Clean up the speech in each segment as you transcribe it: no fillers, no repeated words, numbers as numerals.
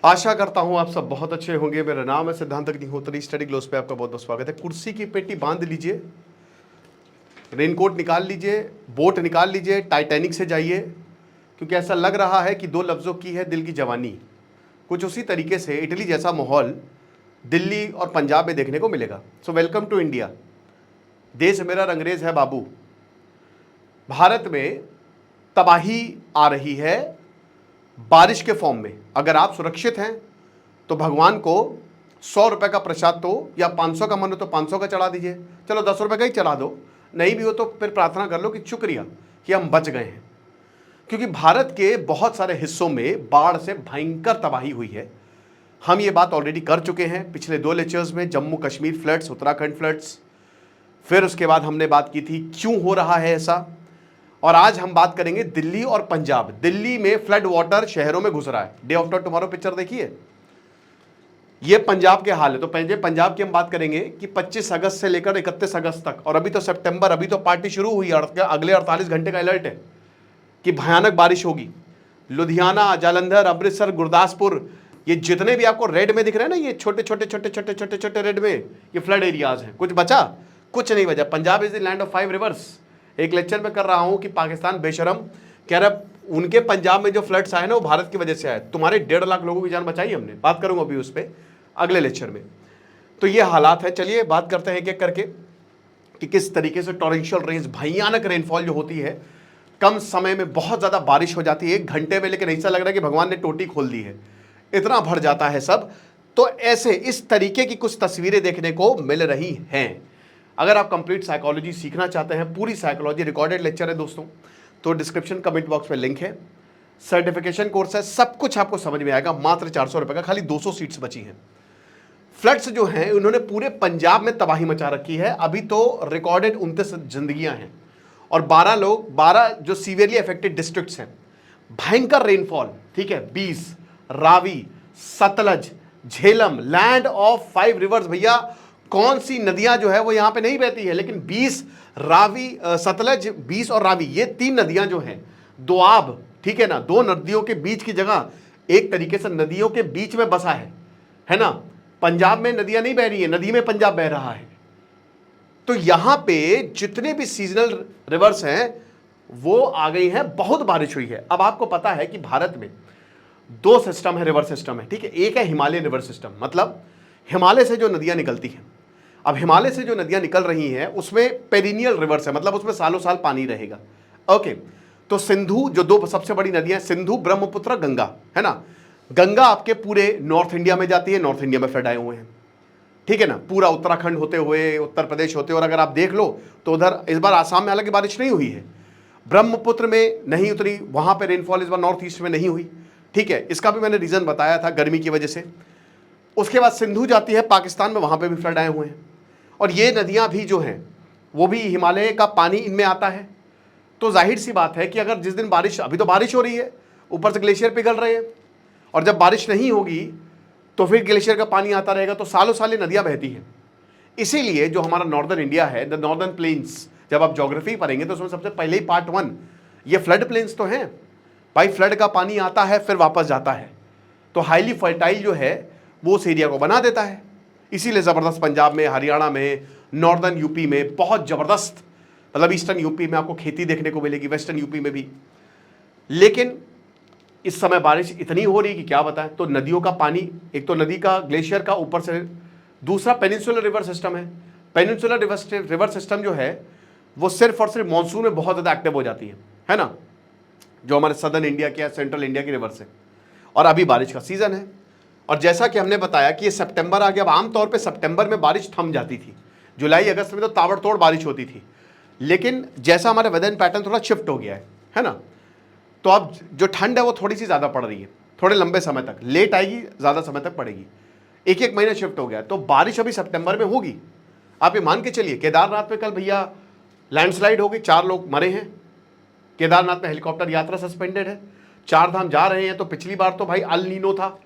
आशा करता हूं आप सब बहुत अच्छे होंगे। मेरा नाम है सिद्धांत अग्निहोत्री। स्टडी ग्लोस पे आपका बहुत बहुत स्वागत है। कुर्सी की पेटी बांध लीजिए, रेनकोट निकाल लीजिए, बोट निकाल लीजिए, टाइटैनिक से जाइए, क्योंकि ऐसा लग रहा है कि दो लफ्ज़ों की है दिल की जवानी। कुछ उसी तरीके से इटली जैसा माहौल दिल्ली और पंजाब में देखने को मिलेगा। So welcome to India. देश मेरा रंगरेज है बाबू। भारत में तबाही आ रही है बारिश के फॉर्म में। अगर आप सुरक्षित हैं तो भगवान को 100 रुपये का प्रसाद तो या 500 का मन हो तो 500 का चढ़ा दीजिए। चलो 10 रुपये का ही चढ़ा दो, नहीं भी हो तो फिर प्रार्थना कर लो कि शुक्रिया कि हम बच गए हैं। क्योंकि भारत के बहुत सारे हिस्सों में बाढ़ से भयंकर तबाही हुई है। हम ये बात ऑलरेडी कर चुके हैं पिछले 2 लेक्चर्स में। जम्मू कश्मीर फ्लड्स, उत्तराखंड फ्लड्स, फिर उसके बाद हमने बात की थी क्यों हो रहा है ऐसा। और आज हम बात करेंगे दिल्ली और पंजाब। दिल्ली में फ्लड वाटर शहरों में घुस रहा है। डे आफ्टर टुमारो पिक्चर देखिए, ये पंजाब के हाल है। तो पहले पंजाब की हम बात करेंगे कि 25 अगस्त से लेकर 31 अगस्त तक, और अभी तो सितंबर, अभी तो पार्टी शुरू हुई। अगले 48 घंटे का अलर्ट है कि भयानक बारिश होगी। लुधियाना, जालंधर, अमृतसर, गुरदासपुर, ये जितने भी आपको रेड में दिख रहे हैं ना, ये छोटे छोटे छोटे छोटे छोटे छोटे रेड में, ये फ्लड एरियाज हैं। कुछ बचा? कुछ नहीं बचा। Punjab is the land of 5 reverse. एक लेक्चर में कर रहा हूं कि पाकिस्तान बेशरम कह रहा उनके पंजाब में जो फ्लड्स आए ना वो भारत की वजह से आए। तुम्हारे 1.5 लाख लोगों की जान बचाई हमने। बात करूंगा अभी उस पर अगले लेक्चर में। तो ये हालात है। चलिए बात करते हैं एक करके कि किस तरीके से टॉरेंशियल रेन्स, भयानक रेनफॉल जो होती है, कम समय में बहुत ज़्यादा बारिश हो जाती है 1 घंटे में, लेकिन ऐसा लग रहा है कि भगवान ने टोटी खोल दी है, इतना भर जाता है सब। तो ऐसे इस तरीके की कुछ तस्वीरें देखने को मिल रही हैं। अगर आप कंप्लीट साइकोलॉजी सीखना चाहते हैं, पूरी साइकोलॉजी रिकॉर्डेड लेक्चर है दोस्तों, तो डिस्क्रिप्शन कमेंट बॉक्स में लिंक है। सर्टिफिकेशन कोर्स है, सब कुछ आपको समझ में आएगा। मात्र 400 रुपये का, खाली 200 सीट्स बची हैं। फ्लड्स जो हैं उन्होंने पूरे पंजाब में तबाही मचा रखी है। अभी तो रिकॉर्डेड 29 जिंदगियां हैं और 12 जो सीवियरली अफेक्टेड डिस्ट्रिक्ट्स हैं। भयंकर रेनफॉल, ठीक है। 20 Ravi, Sutlej, Jhelum, land of 5 reverse. भैया कौन सी नदियां जो है वो यहां पे नहीं बहती है, लेकिन 20 रावी, सतलज, 20 और रावी, ये 3 नदियां जो हैं, दोआब, ठीक है ना, 2 नदियों के बीच की जगह एक तरीके से नदियों के बीच में बसा है ना। पंजाब में नदियां नहीं बह रही है, नदी में पंजाब बह रहा है। तो यहां पे जितने भी सीजनल रिवर्स हैं वो आ गई हैं। बहुत बारिश हुई है। अब आपको पता है कि भारत में 2 सिस्टम है, रिवर सिस्टम है, ठीक है। एक है हिमालयन रिवर सिस्टम, मतलब हिमालय से जो नदियां निकलती हैं। अब हिमालय से जो नदियां निकल रही हैं उसमें पेरिनियल रिवर्स है, मतलब उसमें सालों साल पानी रहेगा। ओके, तो सिंधु, जो 2 सबसे बड़ी नदियां, सिंधु, ब्रह्मपुत्र, गंगा, है ना। गंगा आपके पूरे नॉर्थ इंडिया में जाती है। नॉर्थ इंडिया में फ्लड आए हुए हैं, ठीक है ना, पूरा उत्तराखंड होते हुए, उत्तर प्रदेश होते हुए। और अगर आप देख लो तो उधर इस बार आसाम में हालांकि बारिश नहीं हुई है, ब्रह्मपुत्र में नहीं उतरी, वहां पर रेनफॉल इस बार नॉर्थ ईस्ट में नहीं हुई, ठीक है। इसका भी मैंने रीजन बताया था, गर्मी की वजह से। उसके बाद सिंधु जाती है पाकिस्तान में, वहां पे भी फ्लड आए हुए हैं। और ये नदियां भी जो हैं वो भी हिमालय का पानी इनमें आता है। तो जाहिर सी बात है कि अगर जिस दिन बारिश, अभी तो बारिश हो रही है, ऊपर से ग्लेशियर पिघल रहे हैं, और जब बारिश नहीं होगी तो फिर ग्लेशियर का पानी आता रहेगा, तो सालों साल ये नदियां बहती हैं। इसीलिए जो हमारा नॉर्दर्न इंडिया है, द नॉर्दर्न प्लेन्स, जब आप ज्योग्राफी पढ़ेंगे तो उसमें सबसे पहले ही पार्ट 1 ये फ्लड प्लेन्स तो हैं भाई। फ्लड का पानी आता है फिर वापस जाता है, तो हाईली फर्टाइल जो है वो उस एरिया को बना देता है। इसीलिए ज़बरदस्त पंजाब में, हरियाणा में, नॉर्दर्न यूपी में बहुत ज़बरदस्त, मतलब ईस्टर्न यूपी में आपको खेती देखने को मिलेगी, वेस्टर्न यूपी में भी। लेकिन इस समय बारिश इतनी हो रही कि क्या बताएं। तो नदियों का पानी, एक तो नदी का, ग्लेशियर का, ऊपर से दूसरा पेनिनसुलर रिवर सिस्टम है। पेनिनसुलर रिवर सिस्टम जो है वो सिर्फ और सिर्फ मानसून में बहुत ज़्यादा एक्टिव हो जाती है ना, जो हमारे सदर्न इंडिया के या सेंट्रल इंडिया की रिवर से। और अभी बारिश का सीज़न है। और जैसा कि हमने बताया कि ये सितंबर आ गया। अब आमतौर पे सितंबर में बारिश थम जाती थी, जुलाई अगस्त में तो ताबड़तोड़ बारिश होती थी। लेकिन जैसा हमारा वेदर पैटर्न थोड़ा शिफ्ट हो गया है ना, तो अब जो ठंड है वो थोड़ी सी ज़्यादा पड़ रही है, थोड़े लंबे समय तक, लेट आएगी, ज़्यादा समय तक पड़ेगी, 1-1 महीना शिफ्ट हो गया। तो बारिश अभी सितंबर में होगी। आप ये मान के चलिए, केदारनाथ में कल भैया लैंडस्लाइड हो गई, 4 लोग मरे हैं। केदारनाथ में हेलीकॉप्टर यात्रा सस्पेंडेड है। 4 धाम जा रहे हैं। तो पिछली बार तो भाई अल नीनो था,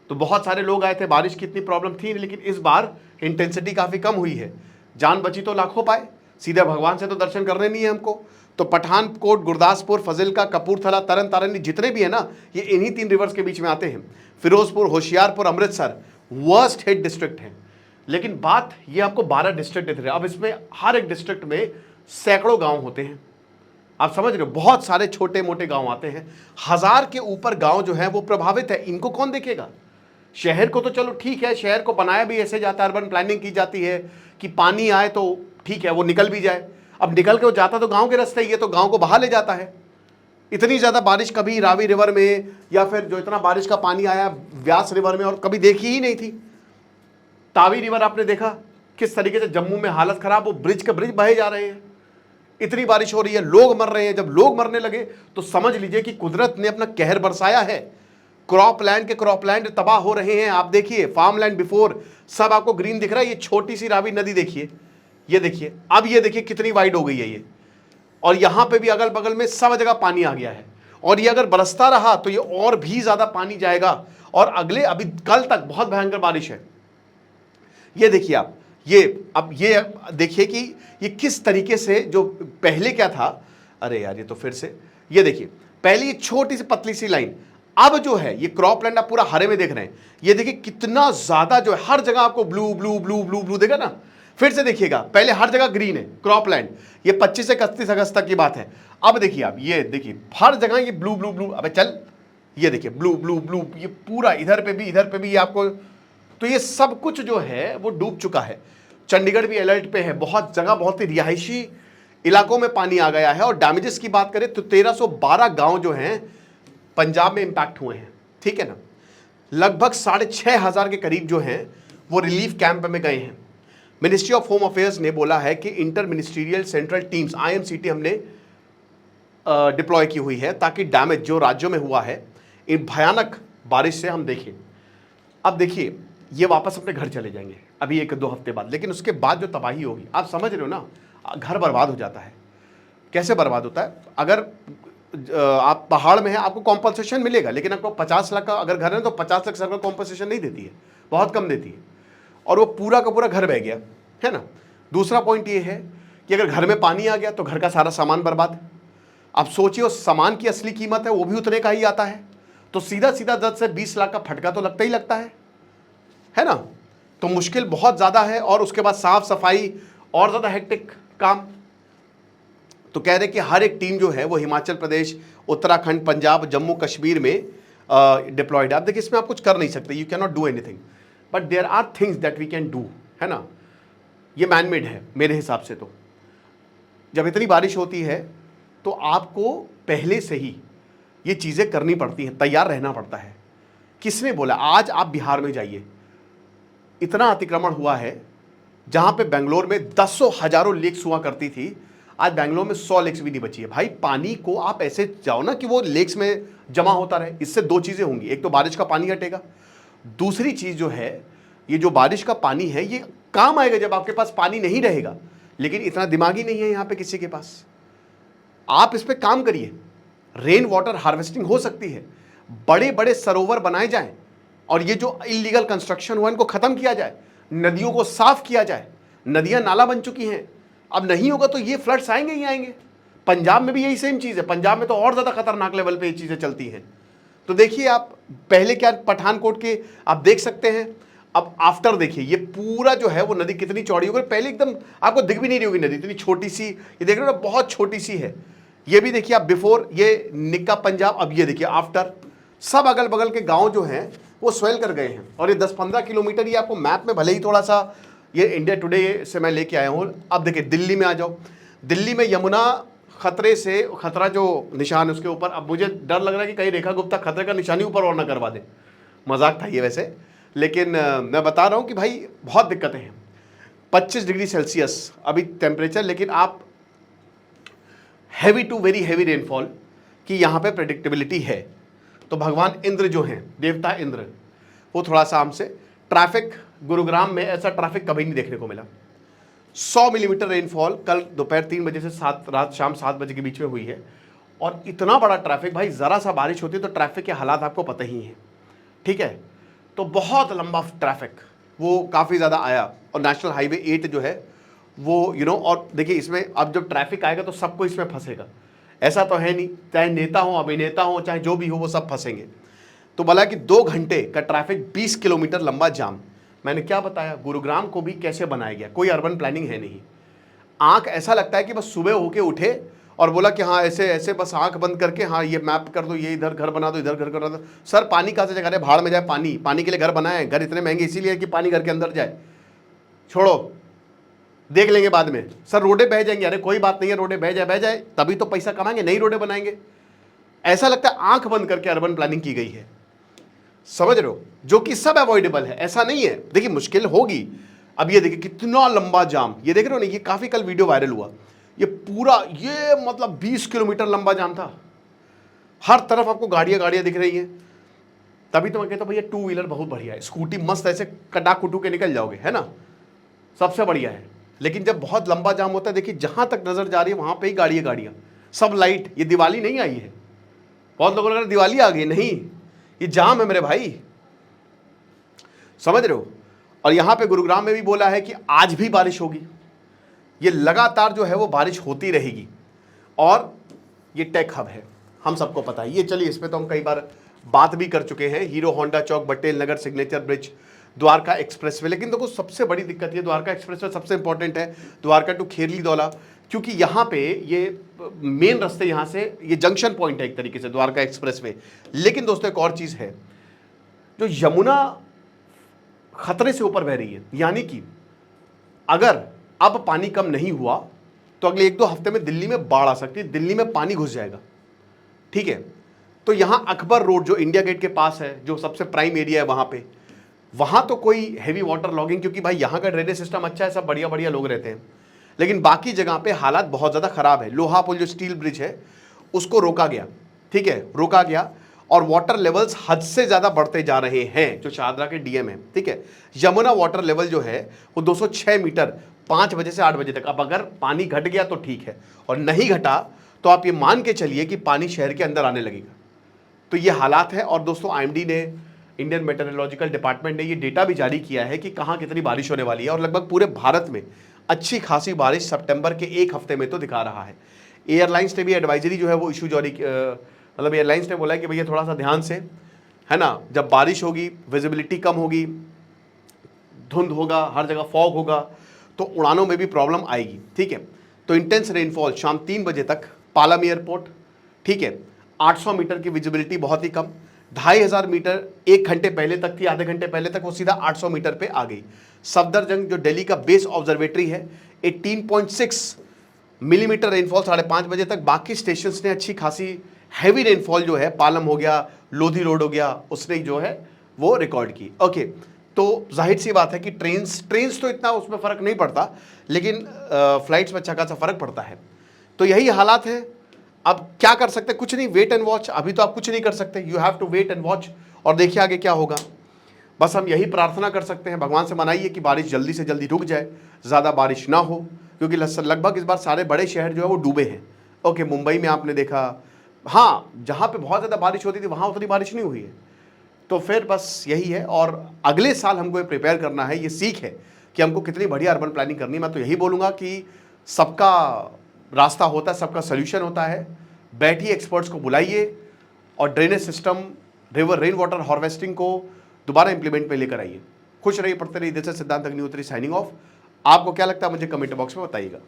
तो बहुत सारे लोग आए थे, बारिश की इतनी प्रॉब्लम थी, लेकिन इस बार इंटेंसिटी काफ़ी कम हुई है। जान बची तो लाखों पाए, सीधे भगवान से तो दर्शन करने नहीं है हमको। तो पठानकोट, गुरदासपुर, फजिल्का, कपूरथला, तरन तारण जितने भी है ना, ये इन्हीं 3 रिवर्स के बीच में आते हैं। Firozpur, Hoshiarpur, Amritsar worst hit district हैं। लेकिन बात ये आपको 12 डिस्ट्रिक्ट दिख रहे हैं। अब इसमें हर एक डिस्ट्रिक्ट में सैकड़ों गांव होते हैं, आप समझ रहे हो, बहुत सारे छोटे मोटे गांव आते हैं। 1000 के ऊपर गांव जो है वो प्रभावित है। इनको कौन देखेगा? शहर को तो चलो ठीक है, शहर को बनाया भी ऐसे जाता है, अर्बन प्लानिंग की जाती है कि पानी आए तो ठीक है वो निकल भी जाए। अब निकल के वो जाता तो गांव के रास्ते, ये तो गांव को बहा ले जाता है। इतनी ज़्यादा बारिश कभी रावी रिवर में या फिर जो इतना बारिश का पानी आया व्यास रिवर में और कभी देखी ही नहीं थी। तावी रिवर आपने देखा किस तरीके से जम्मू में हालत खराब, वो ब्रिज के ब्रिज बहे जा रहे हैं। इतनी बारिश हो रही है, लोग मर रहे हैं। जब लोग मरने लगे तो समझ लीजिए कि कुदरत ने अपना कहर बरसाया है। क्रॉप लैंड के क्रॉप लैंड तबाह हो रहे हैं। आप देखिए फार्म लैंड बिफोर सब आपको ग्रीन दिख रहा है। ये छोटी सी रावी नदी देखिए, ये देखिए, अब ये देखिए कितनी वाइड हो गई है ये, और यहां पे भी अगल बगल में सब जगह पानी आ गया है। और ये अगर बरसता रहा तो ये और भी ज्यादा पानी जाएगा और अगले अभी कल तक बहुत भयंकर बारिश है। ये देखिए आप, ये अब ये देखिए कि ये किस तरीके से, जो पहले क्या था, अरे यार ये तो फिर से, ये देखिए पहले ये छोटी सी पतली सी लाइन, अब जो है ये क्रॉप लैंड आप पूरा हरे में देख रहे हैं। ये देखिए कितना ज्यादा जो है, हर जगह आपको blue blue blue blue blue देखा ना। फिर से देखिएगा, पहले हर जगह ग्रीन है क्रॉप लैंड, ये 25 से 31 अगस्त तक की बात है। अब देखिए आप, ये देखिए हर जगह ये ब्लू ब्लू ब्लू, अबे चल, ये देखिए ब्लू ब्लू ब्लू, ये पूरा इधर पे भी ये आपको, तो ये सब कुछ जो है वो डूब चुका है। चंडीगढ़ भी अलर्ट पे है, बहुत जगह बहुत ही रिहायशी इलाकों में पानी आ गया है। और डैमेजेस की बात करें तो 1312 गांव जो हैं पंजाब में इंपैक्ट हुए हैं, ठीक है ना। लगभग 6500 के करीब जो हैं वो रिलीफ कैंप में गए हैं। मिनिस्ट्री ऑफ होम अफेयर्स ने बोला है कि inter ministerial central teams IMCT हमने डिप्लॉय की हुई है ताकि डैमेज जो राज्यों में हुआ है इन भयानक बारिश से हम देखें। अब देखिए ये वापस अपने घर चले जाएंगे अभी 1-2 हफ्ते बाद, लेकिन उसके बाद जो तबाही होगी, आप समझ रहे हो ना, घर बर्बाद हो जाता है। कैसे बर्बाद होता है? अगर आप पहाड़ में हैं आपको कॉम्पनसेशन मिलेगा, लेकिन आपको 50 लाख का अगर घर है तो 50 लाख सरकार कॉम्पनसेशन नहीं देती है, बहुत कम देती है, और वो पूरा का पूरा घर बह गया है ना। दूसरा पॉइंट ये है कि अगर घर में पानी आ गया तो घर का सारा सामान बर्बाद। आप सोचिए उस सामान की असली कीमत है वो भी उतने का ही आता है, तो सीधा सीधा 10 से 20 लाख का फटका तो लगता ही लगता है ना। तो मुश्किल बहुत ज़्यादा है, और उसके बाद साफ सफाई और ज़्यादा हेक्टिक काम। तो कह रहे कि हर एक टीम जो है वो हिमाचल प्रदेश, उत्तराखंड, पंजाब, जम्मू कश्मीर में डिप्लॉयड है। आप देखिए इसमें आप कुछ कर नहीं सकते, you can not do anything, but there are things that we can do, है ना। ये मैनमेड है मेरे हिसाब से। तो जब इतनी बारिश होती है तो आपको पहले से ही ये चीज़ें करनी पड़ती हैं, तैयार रहना पड़ता है। किसने बोला? आज आप बिहार में जाइए, इतना अतिक्रमण हुआ है, जहाँ पे बेंगलोर में 10 हजारों लेक्स हुआ करती थी, आज बेंगलोर में 100 लेक्स भी नहीं बची है। भाई पानी को आप ऐसे जाओ ना कि वो लेक्स में जमा होता रहे। इससे 2 चीज़ें होंगी, एक तो बारिश का पानी हटेगा, दूसरी चीज़ जो है ये जो बारिश का पानी है ये काम आएगा जब आपके पास पानी नहीं रहेगा। लेकिन इतना दिमाग ही नहीं है यहाँ पे किसी के पास। आप इस पर काम करिए, रेन वाटर हार्वेस्टिंग हो सकती है, बड़े बड़े सरोवर बनाए जाएं, और ये जो इलीगल कंस्ट्रक्शन हुआ इनको खत्म किया जाए, नदियों को साफ किया जाए। नदियां नाला बन चुकी हैं, अब नहीं होगा तो ये फ्लड्स आएंगे ही आएंगे। पंजाब में भी यही सेम चीज़ है, पंजाब में तो और ज़्यादा खतरनाक लेवल पे ये चीज़ें चलती हैं। तो देखिए आप पहले क्या पठानकोट के आप देख सकते हैं, अब आफ्टर देखिए ये पूरा जो है वो नदी कितनी चौड़ी हो गई। पहले एकदम आपको दिख भी नहीं रही होगी नदी, इतनी छोटी सी, ये देख रहे हो ना, बहुत छोटी सी है। ये भी देखिए आप बिफोर, ये निक्का पंजाब, अब ये देखिए आफ्टर, सब अगल बगल के गांव जो हैं वो स्वेल कर गए हैं। और ये 10-15 किलोमीटर ये आपको मैप में भले ही थोड़ा सा, ये इंडिया टुडे से मैं लेके आया हूँ। अब देखिए दिल्ली में आ जाओ, दिल्ली में यमुना खतरे से, खतरा जो निशान है उसके ऊपर, अब मुझे डर लग रहा है कि कहीं रेखा गुप्ता खतरे का निशानी ऊपर और ना करवा दे। मजाक था ये वैसे, लेकिन मैं बता रहा हूँ कि भाई बहुत दिक्कतें हैं। 25 डिग्री सेल्सियस अभी टेम्परेचर, लेकिन आप heavy to very heavy rainfall की यहाँ पे प्रेडिक्टेबिलिटी है। तो भगवान इंद्र जो हैं, देवता इंद्र, वो थोड़ा सा हमसे, ट्रैफिक गुरुग्राम में ऐसा ट्रैफिक कभी नहीं देखने को मिला। 100 मिलीमीटर रेनफॉल कल दोपहर 3 बजे से रात शाम 7 बजे के बीच में हुई है। और इतना बड़ा ट्रैफिक, भाई ज़रा सा बारिश होती है तो ट्रैफिक के हालात आपको पता ही हैं, ठीक है। तो बहुत लंबा ट्रैफिक वो काफ़ी ज़्यादा आया। और नेशनल हाईवे 8 जो है वो और देखिए इसमें अब जब ट्रैफिक आएगा तो सबको इसमें फंसेगा, ऐसा तो है नहीं, चाहे नेता हो, अभिनेता हो, चाहे जो भी हो, वो सब फंसेंगे। तो बोला कि 2 घंटे का ट्रैफिक, 20 किलोमीटर लंबा जाम। मैंने क्या बताया, गुरुग्राम को भी कैसे बनाया गया, कोई अर्बन प्लानिंग है नहीं। आंख ऐसा लगता है कि बस सुबह होके उठे और बोला कि हाँ ऐसे ऐसे बस आंख बंद करके हाँ ये मैप कर दो, ये इधर घर बना दो, इधर घर बना दो। सर पानी कहाँ से जगह रहे, भाड़ में जाए पानी, पानी के लिए घर बनाए, घर इतने महंगे इसीलिए कि पानी घर के अंदर जाए। छोड़ो, देख लेंगे बाद में। सर रोडे बह जाएंगे, अरे कोई बात नहीं है, रोडे बह जाए तभी तो पैसा कमाएंगे, नई रोडे बनाएंगे। ऐसा लगता है आंख बंद करके अर्बन प्लानिंग की गई है, समझ रहे हो, जो कि सब अवॉइडेबल है, ऐसा नहीं है। देखिए मुश्किल होगी, अब ये देखिए कितना लंबा जाम, ये देख रहे हो ना, ये काफी कल वीडियो वायरल हुआ, ये पूरा ये मतलब 20 किलोमीटर लंबा जाम था, हर तरफ आपको गाड़ियां दिख रही हैं। तभी तो मैं कहता हूं भैया 2 व्हीलर बहुत बढ़िया है, स्कूटी मस्त ऐसे कटा कुटू के निकल जाओगे, है ना, सबसे बढ़िया है। लेकिन जब बहुत लंबा जाम होता है, देखिए जहां तक नजर जा रही है वहां पे ही गाड़ियां, सब लाइट। ये दिवाली नहीं आई है, बहुत लोगों ने कहा दिवाली आ गई, नहीं, ये जाम है मेरे भाई, समझ रहे हो। और यहां पे गुरुग्राम में भी बोला है कि आज भी बारिश होगी, ये लगातार जो है वो बारिश होती रहेगी। और ये टेक हब है, हम सबको पता है, ये चलिए इस पे तो हम कई बार बात भी कर चुके हैं। हीरो होंडा चौक, बटेल नगर, सिग्नेचर ब्रिज, द्वारका एक्सप्रेसवे। लेकिन देखो सबसे बड़ी दिक्कत ये द्वारका एक्सप्रेसवे सबसे इंपॉर्टेंट है, द्वारका टू खेरली दौला, क्योंकि यहाँ पे ये मेन रास्ते, यहाँ से ये जंक्शन पॉइंट है एक तरीके से द्वारका एक्सप्रेसवे। लेकिन दोस्तों एक और चीज है, जो यमुना खतरे से ऊपर बह रही है, यानी कि अगर अब पानी कम नहीं हुआ तो अगले 1-2 हफ्ते में दिल्ली में बाढ़ आ सकती है, दिल्ली में पानी घुस जाएगा, ठीक है। तो यहां अकबर रोड जो इंडिया गेट के पास है, जो सबसे प्राइम एरिया है, वहां तो कोई हैवी वाटर लॉगिंग, क्योंकि भाई यहां का ड्रेनेज सिस्टम अच्छा है, सब बढ़िया बढ़िया लोग रहते हैं। लेकिन बाकी जगह पे हालात बहुत ज्यादा खराब है। लोहा पुल जो स्टील ब्रिज है उसको रोका गया, ठीक है, रोका गया, और वाटर लेवल्स हद से ज्यादा बढ़ते जा रहे हैं, जो शाहदरा के डीएम है, ठीक है। यमुना वाटर लेवल जो है वो 206 मीटर 5 बजे से 8 बजे तक। अब अगर पानी घट गया तो ठीक है, और नहीं घटा तो आप ये मान के चलिए कि पानी शहर के अंदर आने लगेगा। तो ये हालात है। और दोस्तों आईएमडी ने, इंडियन मेट्रोलॉजिकल डिपार्टमेंट ने ये डेटा भी जारी किया है कि कहाँ कितनी बारिश होने वाली है, और लगभग पूरे भारत में अच्छी खासी बारिश सितंबर के 1 हफ्ते में तो दिखा रहा है। एयरलाइंस ने भी एडवाइजरी जो है वो इशू जारी, मतलब एयरलाइंस ने बोला है कि भैया थोड़ा सा ध्यान से, है ना, जब बारिश होगी, विजिबिलिटी कम होगी, धुंध होगा, हर जगह फॉग होगा, तो उड़ानों में भी प्रॉब्लम आएगी, ठीक है। तो इंटेंस रेनफॉल शाम 3 बजे तक पालम एयरपोर्ट, ठीक है, 800 मीटर की विजिबिलिटी बहुत ही कम, 2500 मीटर 1 घंटे पहले तक थी, आधे घंटे पहले तक वो सीधा 800 मीटर पे आ गई। सफदरजंग जो दिल्ली का बेस ऑब्जर्वेटरी है, 18.6 मिलीमीटर रेनफॉल 5:30 बजे तक। बाकी स्टेशंस ने अच्छी खासी हैवी रेनफॉल जो है, पालम हो गया, लोधी रोड हो गया, उसने जो है वो रिकॉर्ड की। ओके, तो जाहिर सी बात है कि ट्रेन्स तो इतना उसमें फ़र्क नहीं पड़ता, लेकिन फ्लाइट्स में अच्छा खासा फ़र्क पड़ता है। तो यही हालात है। अब क्या कर सकते हैं, कुछ नहीं, वेट एंड वॉच। अभी तो आप कुछ नहीं कर सकते, you have to wait and watch, और देखिए आगे क्या होगा। बस हम यही प्रार्थना कर सकते हैं, भगवान से मनाइए कि बारिश जल्दी से जल्दी रुक जाए, ज़्यादा बारिश ना हो, क्योंकि लगभग इस बार सारे बड़े शहर जो है वो डूबे हैं। ओके, मुंबई में आपने देखा, हाँ, जहाँ पे बहुत ज़्यादा बारिश होती थी वहाँ उतनी बारिश नहीं हुई है। तो फिर बस यही है, और अगले साल हमको ये प्रिपेयर करना है, ये सीख है कि हमको कितनी बढ़िया अर्बन प्लानिंग करनी है। मैं तो यही बोलूँगा कि सबका रास्ता होता है, सबका सोल्यूशन होता है। बैठिए, एक्सपर्ट्स को बुलाइए, और drainage system, river rain water harvesting को दोबारा इंप्लीमेंट में लेकर आइए। खुश रहिए, पढ़ते रहिए। दिस इज सिद्धांत अग्निहोत्री साइनिंग ऑफ। आपको क्या लगता है मुझे कमेंट बॉक्स में बताइएगा।